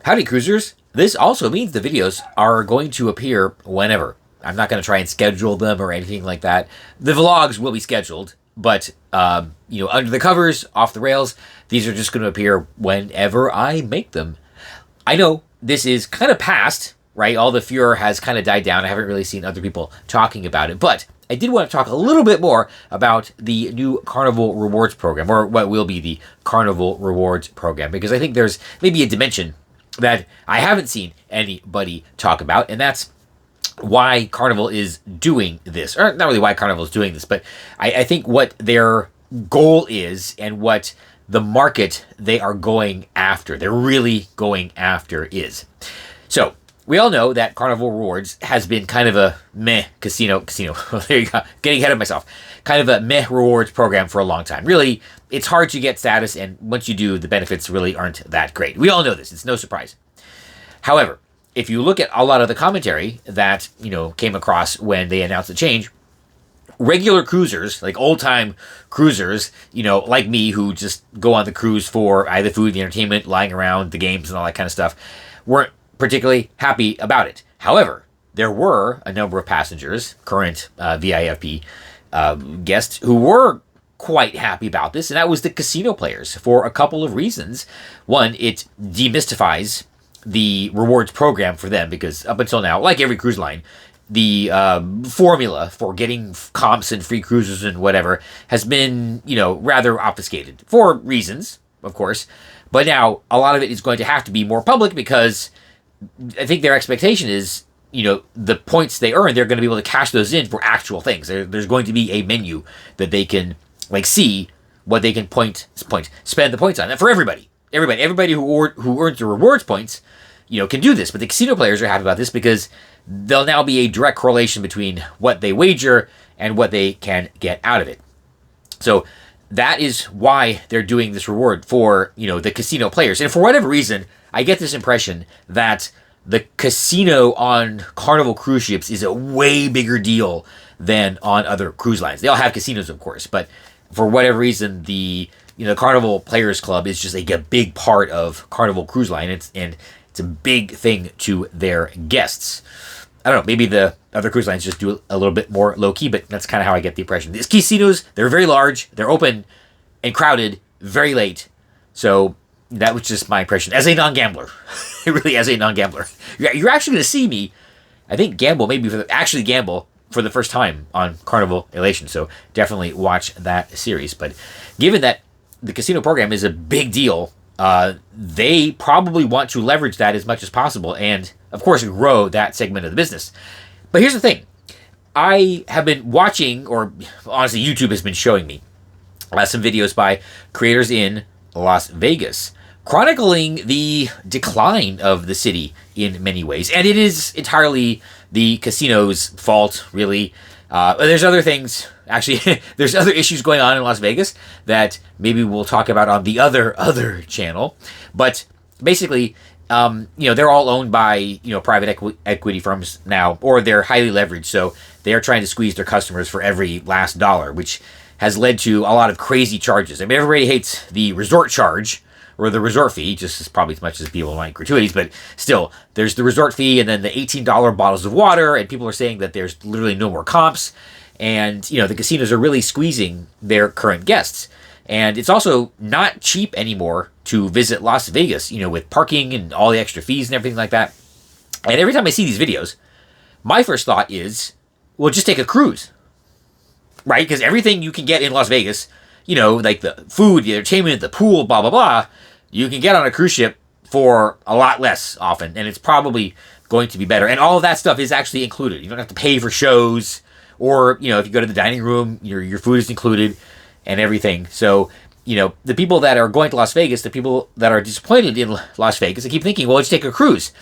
Howdy, cruisers. This also means the videos are going to appear whenever. I'm not going to try and schedule them or anything like that. The vlogs will be scheduled, but, under the covers, off the rails, these are just going to appear whenever I make them. I know this is kind of past, right? All the furor has kind of died down. I haven't really seen other people talking about it, but I did want to talk a little bit more about the new Carnival Rewards program, or what will be the Carnival Rewards program, because I think there's maybe a dimension that I haven't seen anybody talk about, and that's why Carnival is doing this. Or not really why Carnival is doing this, but I think what their goal is and what the market they are going after, they're really going after is. So, we all know that Carnival Rewards has been kind of a meh casino, there you go, getting ahead of myself, kind of a meh rewards program for a long time. Really, it's hard to get status, and once you do, the benefits really aren't that great. We all know this, it's no surprise. However, if you look at a lot of the commentary that, came across when they announced the change, regular cruisers, like old-time cruisers, like me, who just go on the cruise for either food, the entertainment, lying around, the games, and all that kind of stuff, weren't particularly happy about it. However, there were a number of passengers, current VIFP guests, who were quite happy about this, and that was the casino players, for a couple of reasons. One, it demystifies the rewards program for them, because up until now, like every cruise line, the formula for getting comps and free cruises and whatever has been, rather obfuscated, for reasons, of course. But now, a lot of it is going to have to be more public, because I think their expectation is, the points they earn, they're going to be able to cash those in for actual things. There's going to be a menu that they can, see what they can spend the points on. And for everybody who earns the rewards points, can do this. But the casino players are happy about this, because there'll now be a direct correlation between what they wager and what they can get out of it. So that is why they're doing this reward for, the casino players. And for whatever reason, I get this impression that the casino on Carnival cruise ships is a way bigger deal than on other cruise lines. They all have casinos, of course, but for whatever reason, the Carnival Players Club is just like a big part of Carnival Cruise Line. It's a big thing to their guests. I don't know, maybe the other cruise lines just do a little bit more low-key, but that's kind of how I get the impression. These casinos, they're very large, they're open and crowded very late. So that was just my impression as a non-gambler. Really, as a non-gambler. You're actually going to see me, I think, gamble for the first time on Carnival Elation. So definitely watch that series. But given that the casino program is a big deal, they probably want to leverage that as much as possible and, of course, grow that segment of the business. But here's the thing. I have been watching, or honestly, YouTube has been showing me some videos by creators in Las Vegas chronicling the decline of the city in many ways. And it is entirely the casino's fault, really. There's other things, actually, there's other issues going on in Las Vegas that maybe we'll talk about on the other channel. But basically, they're all owned by, private equity firms now, or they're highly leveraged. So they are trying to squeeze their customers for every last dollar, which has led to a lot of crazy charges. I mean, everybody hates the resort charge, or the resort fee, just as probably as much as people like gratuities, but still, there's the resort fee and then the $18 bottles of water, and people are saying that there's literally no more comps, and, the casinos are really squeezing their current guests. And it's also not cheap anymore to visit Las Vegas, with parking and all the extra fees and everything like that. And every time I see these videos, my first thought is, well, just take a cruise, right? Because everything you can get in Las Vegas, like the food, the entertainment, the pool, blah, blah, blah, you can get on a cruise ship for a lot less often, and it's probably going to be better. And all of that stuff is actually included. You don't have to pay for shows, or, if you go to the dining room, your food is included and everything. So, the people that are going to Las Vegas, the people that are disappointed in Las Vegas, they keep thinking, well, let's take a cruise.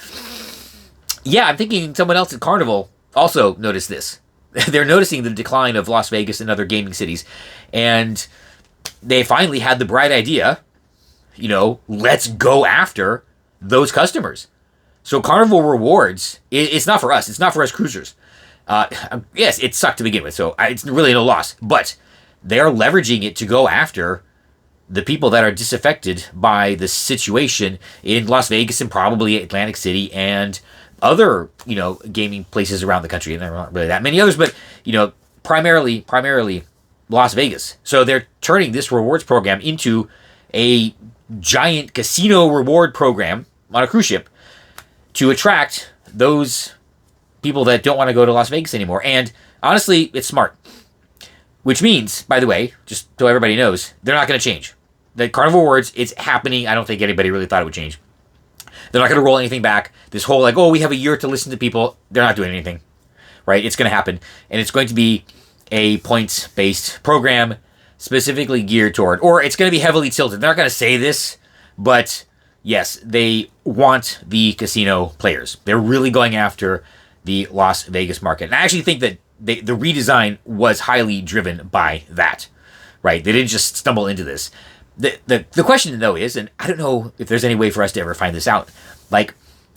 Yeah, I'm thinking someone else at Carnival also noticed this. They're noticing the decline of Las Vegas and other gaming cities, and they finally had the bright idea, let's go after those customers. So Carnival Rewards, it's not for us. It's not for us cruisers. Yes, it sucked to begin with, so it's really no loss. But they're leveraging it to go after the people that are disaffected by the situation in Las Vegas and probably Atlantic City and other, gaming places around the country. And there aren't really that many others, but, primarily Las Vegas. So they're turning this rewards program into a giant casino reward program on a cruise ship to attract those people that don't want to go to Las Vegas anymore. And honestly, it's smart. Which means, by the way, just so everybody knows, they're not going to change. The Carnival Rewards, it's happening. I don't think anybody really thought it would change. They're not going to roll anything back. This whole, we have a year to listen to people. They're not doing anything, right? It's going to happen. And it's going to be a points-based program specifically geared toward, or it's going to be heavily tilted. They're not going to say this, but yes, they want the casino players. They're really going after the Las Vegas market. And I actually think that the redesign was highly driven by that, right? They didn't just stumble into this. The question, though, is, and I don't know if there's any way for us to ever find this out,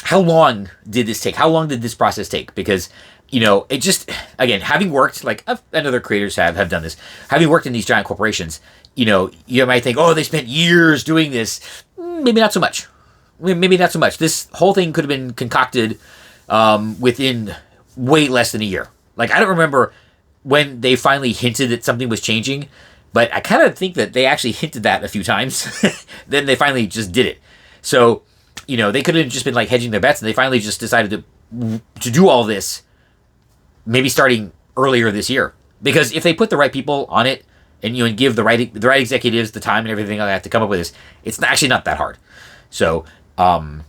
how long did this take? How long did this process take? Because, it just, again, having worked, and other creators have done this, having worked in these giant corporations, you might think, they spent years doing this. Maybe not so much. Maybe not so much. This whole thing could have been concocted within way less than a year. I don't remember when they finally hinted that something was changing, but I kind of think that they actually hinted that a few times. Then they finally just did it. So, they could have just been hedging their bets, and they finally just decided to do all this maybe starting earlier this year. Because if they put the right people on it and and give the right executives the time and everything like that to come up with this, it's actually not that hard. So, I'm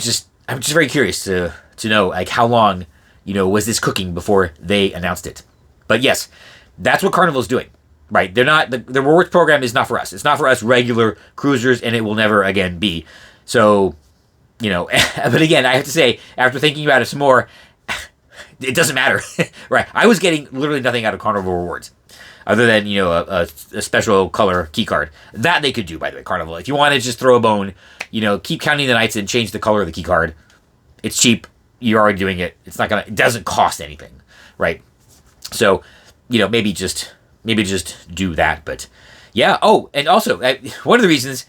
just very curious to know how long was this cooking before they announced it. But yes, that's what Carnival's doing, right? They're not, the rewards program is not for us. It's not for us regular cruisers, and it will never again be. So, but again, I have to say, after thinking about it some more, it doesn't matter, right? I was getting literally nothing out of Carnival Rewards other than, a special color key card. That they could do, by the way, Carnival. If you want to just throw a bone, keep counting the nights and change the color of the key card. It's cheap. You're already doing it. It doesn't cost anything, right? So, maybe just do that. But yeah. Oh, and also one of the reasons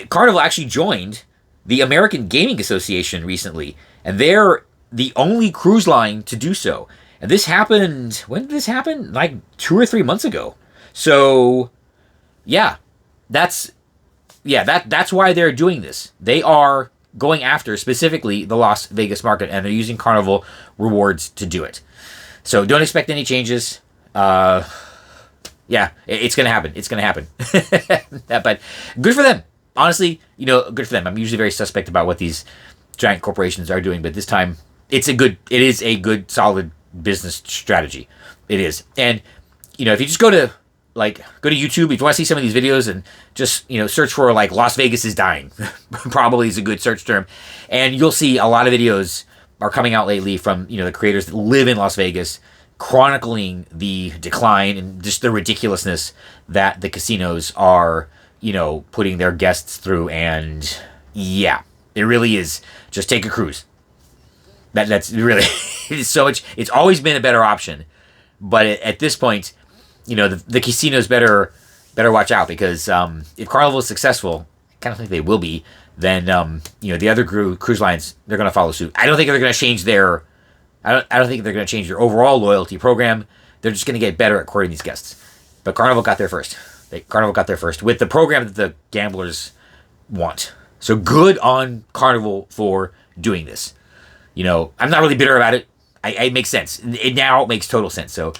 Carnival actually joined the American Gaming Association recently, and they're the only cruise line to do so. And this happened, when did this happen? 2 or 3 months ago. So yeah, that's why they're doing this. They are going after specifically the Las Vegas market, and they're using Carnival Rewards to do it. So don't expect any changes. It's going to happen. It's going to happen. But good for them. Honestly, good for them. I'm usually very suspect about what these giant corporations are doing, but this time it is a good, solid business strategy. It is. And, if you just go to YouTube, if you want to see some of these videos, and just, search for Las Vegas is dying, probably is a good search term. And you'll see a lot of videos are coming out lately from, the creators that live in Las Vegas, chronicling the decline and just the ridiculousness that the casinos are, putting their guests through. And yeah, it really is. Just take a cruise. That's really, it is so much. It's always been a better option. But at this point, the casinos better watch out, because if Carnival is successful, I kind of think they will be, then the other cruise lines, they're going to follow suit. I don't think they're going to change their overall loyalty program. They're just going to get better at courting these guests. But Carnival got there first. Carnival got there first with the program that the gamblers want. So good on Carnival for doing this. I'm not really bitter about it. It makes sense. It now makes total sense. So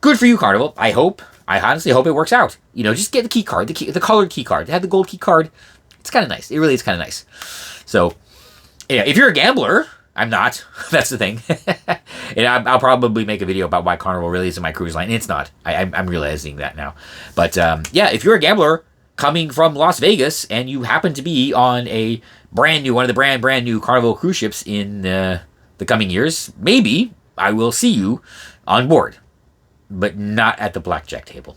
good for you, Carnival. I honestly hope it works out. Just get the key card, the colored key card. They had the gold key card. It's kind of nice. It really is kind of nice. So, yeah, if you're a gambler, I'm not. That's the thing. And I'll probably make a video about why Carnival really isn't my cruise line. It's not. I'm realizing that now. But, if you're a gambler coming from Las Vegas and you happen to be on one of the brand new Carnival cruise ships in the coming years, maybe I will see you on board, but not at the blackjack table.